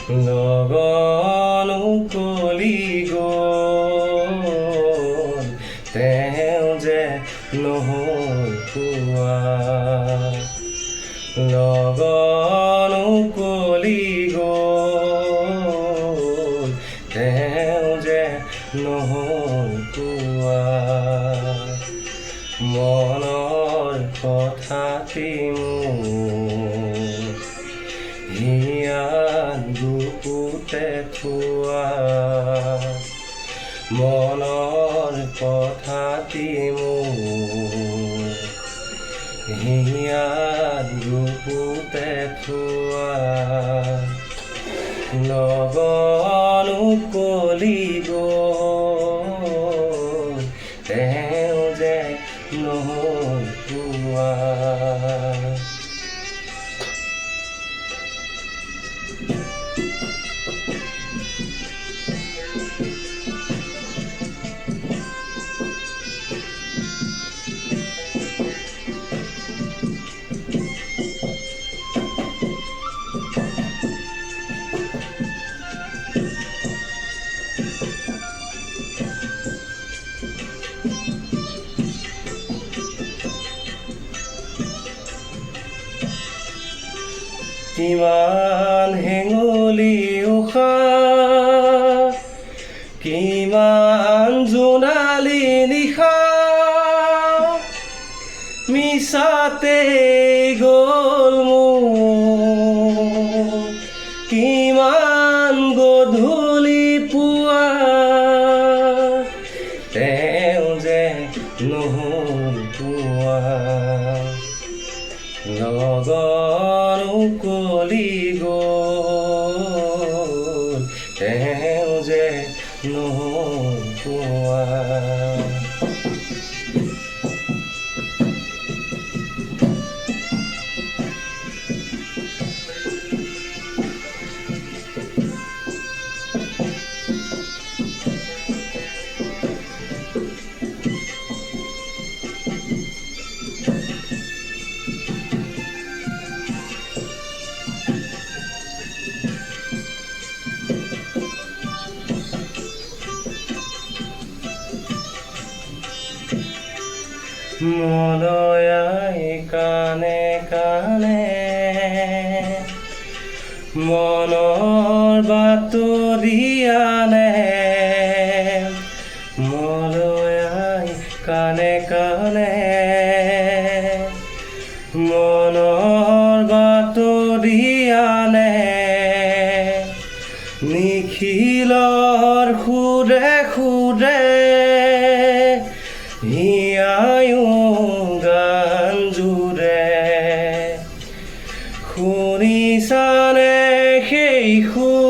লগনো কলি গ'ল তেওঁ যে নহ'ল পোৱা লগনো কলি গ'ল তেওঁ যে নহ'ল পোৱা মনৰ কথাটি মোৰ হিয়াত বুকুতে থোৱা মনৰ কথাটি মোৰ হিয়াত বুকুতে থোৱা লগনো কলি গ'ল তেওঁ যে নহ'ল পোৱা কিমান হেঙুলি উশাহ কিমান জোনালী নিশা মিছাতে গ'ল মোৰ কিমান গধূলি পুৱা তেওঁ যে নহ'ল পোৱা লগনো কলি গ'ল তেওঁ যে নহ'ল পোৱা মলয়াই কানে কানে মনৰ বাতৰি আনে মলয়াই কানে কানে মনৰ বাতৰি আনে নিখিলৰ সুৰে সুৰে হিয়ায়ো গান জুৰে শুনিছানে সেই সুৰ